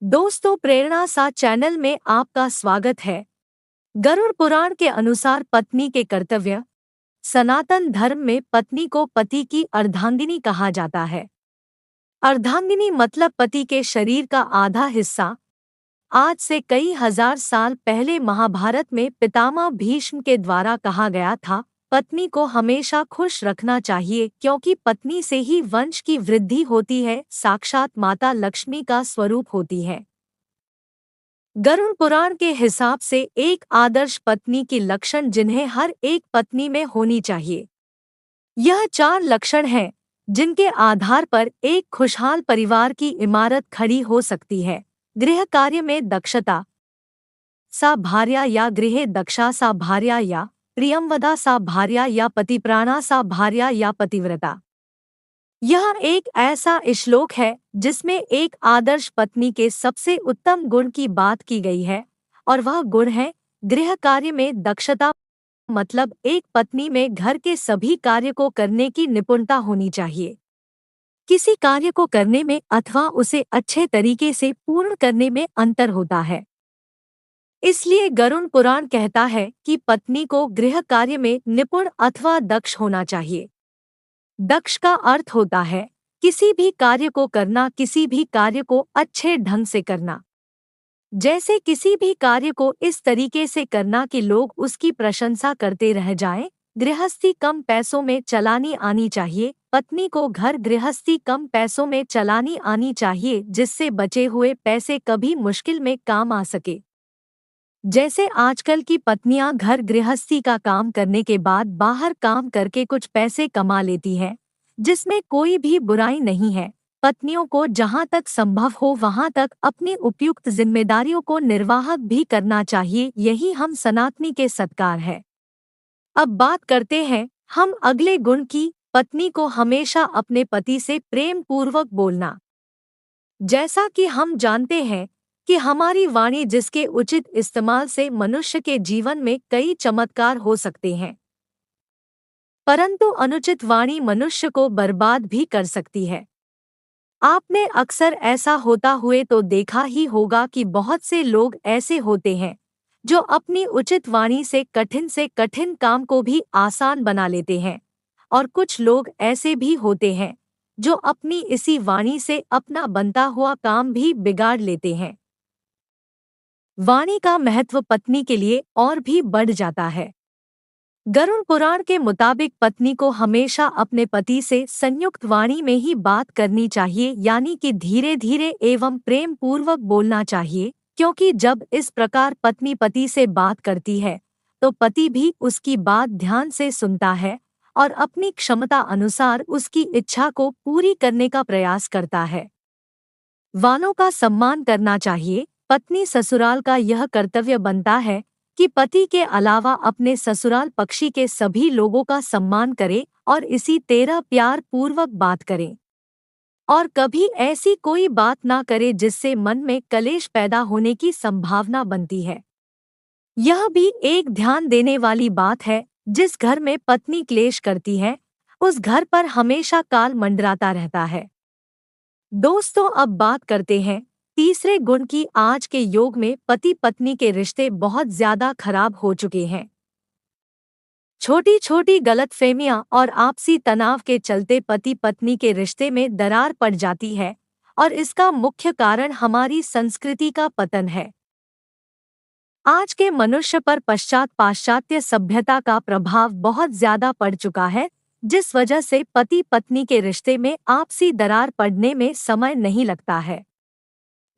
दोस्तों, प्रेरणा सा चैनल में आपका स्वागत है। गरुड़ पुराण के अनुसार पत्नी के कर्तव्य। सनातन धर्म में पत्नी को पति की अर्धांगिनी कहा जाता है। अर्धांगिनी मतलब पति के शरीर का आधा हिस्सा। आज से कई हजार साल पहले महाभारत में पितामह भीष्म के द्वारा कहा गया था, पत्नी को हमेशा खुश रखना चाहिए क्योंकि पत्नी से ही वंश की वृद्धि होती है, साक्षात माता लक्ष्मी का स्वरूप होती है। गरुड़ पुराण के हिसाब से एक आदर्श पत्नी की लक्षण जिन्हें हर एक पत्नी में होनी चाहिए। यह 4 लक्षण हैं जिनके आधार पर एक खुशहाल परिवार की इमारत खड़ी हो सकती है। गृह कार्य में दक्षता। सा भार्या या गृहे दक्षा सा भार्या या प्रियंवदा सा भार्या या पतिप्राणा सा भार्या या पतिव्रता। यह एक ऐसा श्लोक है जिसमें एक आदर्श पत्नी के सबसे उत्तम गुण की बात की गई है, और वह गुण है गृह कार्य में दक्षता। मतलब एक पत्नी में घर के सभी कार्य को करने की निपुणता होनी चाहिए। किसी कार्य को करने में अथवा उसे अच्छे तरीके से पूर्ण करने में अंतर होता है। इसलिए गरुड़ पुराण कहता है कि पत्नी को गृह कार्य में निपुण अथवा दक्ष होना चाहिए। दक्ष का अर्थ होता है किसी भी कार्य को करना, किसी भी कार्य को अच्छे ढंग से करना। जैसे किसी भी कार्य को इस तरीके से करना कि लोग उसकी प्रशंसा करते रह जाएं। गृहस्थी कम पैसों में चलानी आनी चाहिए। पत्नी को घर गृहस्थी कम पैसों में चलानी आनी चाहिए, जिससे बचे हुए पैसे कभी मुश्किल में काम आ सके। जैसे आजकल की पत्नियां घर गृहस्थी का काम करने के बाद बाहर काम करके कुछ पैसे कमा लेती हैं, जिसमें कोई भी बुराई नहीं है। पत्नियों को जहां तक संभव हो वहां तक अपनी उपयुक्त जिम्मेदारियों को निर्वाह भी करना चाहिए। यही हम सनातनी के सत्कार है। अब बात करते हैं हम अगले गुण की। पत्नी को हमेशा अपने पति से प्रेम पूर्वक बोलना। जैसा कि हम जानते हैं कि हमारी वाणी जिसके उचित इस्तेमाल से मनुष्य के जीवन में कई चमत्कार हो सकते हैं, परंतु अनुचित वाणी मनुष्य को बर्बाद भी कर सकती है। आपने अक्सर ऐसा होता हुए तो देखा ही होगा कि बहुत से लोग ऐसे होते हैं जो अपनी उचित वाणी से कठिन काम को भी आसान बना लेते हैं, और कुछ लोग ऐसे भी होते हैं जो अपनी इसी वाणी से अपना बनता हुआ काम भी बिगाड़ लेते हैं। वाणी का महत्व पत्नी के लिए और भी बढ़ जाता है। गरुड़ पुराण के मुताबिक पत्नी को हमेशा अपने पति से संयुक्त वाणी में ही बात करनी चाहिए, यानी कि धीरे धीरे एवं प्रेम पूर्वक बोलना चाहिए, क्योंकि जब इस प्रकार पत्नी पति से बात करती है तो पति भी उसकी बात ध्यान से सुनता है और अपनी क्षमता अनुसार उसकी इच्छा को पूरी करने का प्रयास करता है। वालों का सम्मान करना चाहिए। पत्नी ससुराल का यह कर्तव्य बनता है कि पति के अलावा अपने ससुराल पक्षी के सभी लोगों का सम्मान करे और इसी तरह प्यार पूर्वक बात करे, और कभी ऐसी कोई बात ना करे जिससे मन में कलेश पैदा होने की संभावना बनती है। यह भी एक ध्यान देने वाली बात है, जिस घर में पत्नी क्लेश करती है उस घर पर हमेशा काल मंडराता रहता है। दोस्तों, अब बात करते हैं तीसरे गुण की। आज के युग में पति पत्नी के रिश्ते बहुत ज्यादा खराब हो चुके हैं। छोटी छोटी गलतफहमियां और आपसी तनाव के चलते पति पत्नी के रिश्ते में दरार पड़ जाती है, और इसका मुख्य कारण हमारी संस्कृति का पतन है। आज के मनुष्य पर पाश्चात्य सभ्यता का प्रभाव बहुत ज्यादा पड़ चुका है, जिस वजह से पति पत्नी के रिश्ते में आपसी दरार पड़ने में समय नहीं लगता है।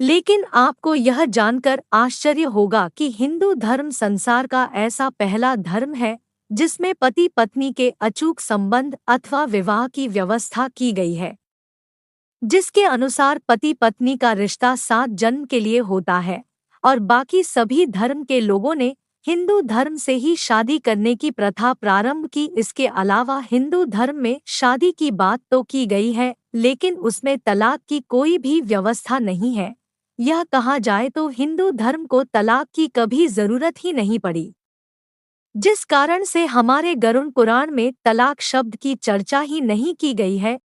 लेकिन आपको यह जानकर आश्चर्य होगा कि हिंदू धर्म संसार का ऐसा पहला धर्म है जिसमें पति पत्नी के अचूक संबंध अथवा विवाह की व्यवस्था की गई है, जिसके अनुसार पति पत्नी का रिश्ता 7 जन्म के लिए होता है, और बाकी सभी धर्म के लोगों ने हिंदू धर्म से ही शादी करने की प्रथा प्रारंभ की। इसके अलावा हिंदू धर्म में शादी की बात तो की गई है, लेकिन उसमें तलाक की कोई भी व्यवस्था नहीं है। यह कहा जाए तो हिंदू धर्म को तलाक की कभी जरूरत ही नहीं पड़ी, जिस कारण से हमारे गरुड़ पुराण में तलाक शब्द की चर्चा ही नहीं की गई है,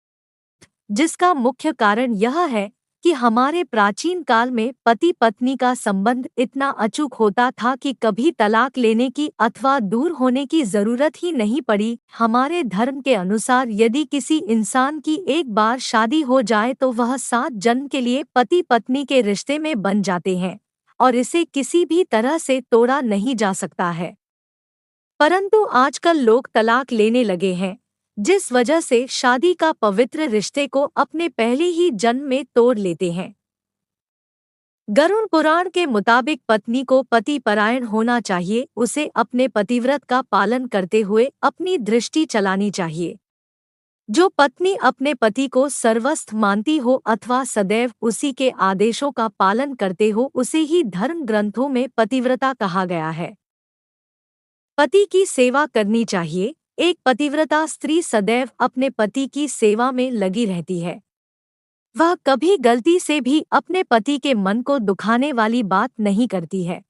जिसका मुख्य कारण यह है कि हमारे प्राचीन काल में पति पत्नी का संबंध इतना अचूक होता था कि कभी तलाक लेने की अथवा दूर होने की जरूरत ही नहीं पड़ी। हमारे धर्म के अनुसार यदि किसी इंसान की एक बार शादी हो जाए तो वह 7 जन्म के लिए पति पत्नी के रिश्ते में बन जाते हैं और इसे किसी भी तरह से तोड़ा नहीं जा सकता है। परंतु आजकल लोग तलाक लेने लगे हैं, जिस वजह से शादी का पवित्र रिश्ते को अपने पहले ही जन्म में तोड़ लेते हैं। गरुड़ पुराण के मुताबिक पत्नी को पति परायण होना चाहिए, उसे अपने पतिव्रत का पालन करते हुए अपनी दृष्टि चलानी चाहिए। जो पत्नी अपने पति को सर्वस्व मानती हो अथवा सदैव उसी के आदेशों का पालन करते हो, उसे ही धर्म ग्रंथों में पतिव्रता कहा गया है। पति की सेवा करनी चाहिए। एक पतिव्रता स्त्री सदैव अपने पति की सेवा में लगी रहती है। वह कभी गलती से भी अपने पति के मन को दुखाने वाली बात नहीं करती है।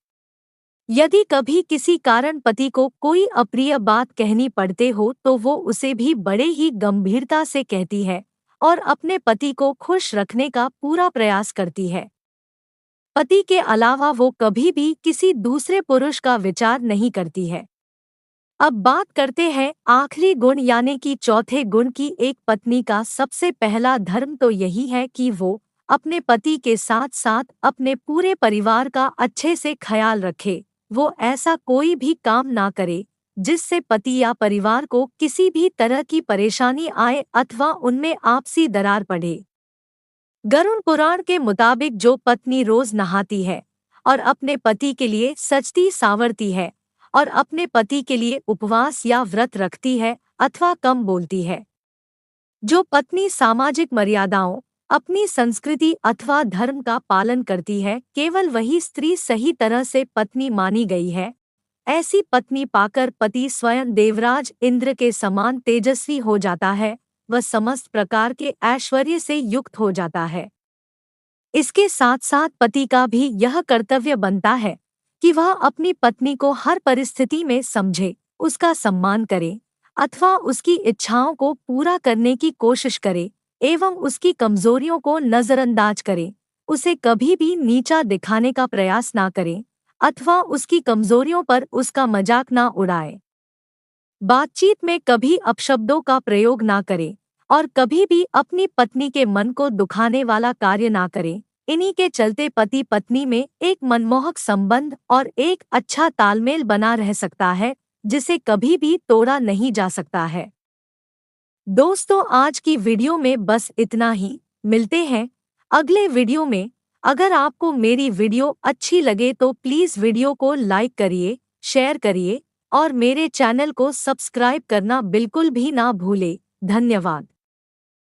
यदि कभी किसी कारण पति को कोई अप्रिय बात कहनी पड़ते हो तो वो उसे भी बड़े ही गंभीरता से कहती है और अपने पति को खुश रखने का पूरा प्रयास करती है। पति के अलावा वो कभी भी किसी दूसरे पुरुष का विचार नहीं करती है। अब बात करते हैं आखिरी गुण यानी कि चौथे गुण की। एक पत्नी का सबसे पहला धर्म तो यही है कि वो अपने पति के साथ साथ अपने पूरे परिवार का अच्छे से ख्याल रखे। वो ऐसा कोई भी काम ना करे जिससे पति या परिवार को किसी भी तरह की परेशानी आए अथवा उनमें आपसी दरार पड़े। गरुड़ पुराण के मुताबिक जो पत्नी रोज नहाती है और अपने पति के लिए सजती सांवरती है और अपने पति के लिए उपवास या व्रत रखती है अथवा कम बोलती है, जो पत्नी सामाजिक मर्यादाओं, अपनी संस्कृति अथवा धर्म का पालन करती है, केवल वही स्त्री सही तरह से पत्नी मानी गई है। ऐसी पत्नी पाकर पति स्वयं देवराज इंद्र के समान तेजस्वी हो जाता है, वह समस्त प्रकार के ऐश्वर्य से युक्त हो जाता है। इसके साथ साथ पति का भी यह कर्तव्य बनता है कि वह अपनी पत्नी को हर परिस्थिति में समझे, उसका सम्मान करे अथवा उसकी इच्छाओं को पूरा करने की कोशिश करे एवं उसकी कमजोरियों को नजरअंदाज करे। उसे कभी भी नीचा दिखाने का प्रयास ना करे अथवा उसकी कमजोरियों पर उसका मजाक ना उड़ाए। बातचीत में कभी अपशब्दों का प्रयोग ना करे और कभी भी अपनी पत्नी के मन को दुखाने वाला कार्य ना करे। इन्हीं के चलते पति पत्नी में एक मनमोहक संबंध और एक अच्छा तालमेल बना रह सकता है, जिसे कभी भी तोड़ा नहीं जा सकता है। दोस्तों, आज की वीडियो में बस इतना ही। मिलते हैं अगले वीडियो में। अगर आपको मेरी वीडियो अच्छी लगे तो प्लीज़ वीडियो को लाइक करिए, शेयर करिए और मेरे चैनल को सब्सक्राइब करना बिल्कुल भी ना भूले। धन्यवाद।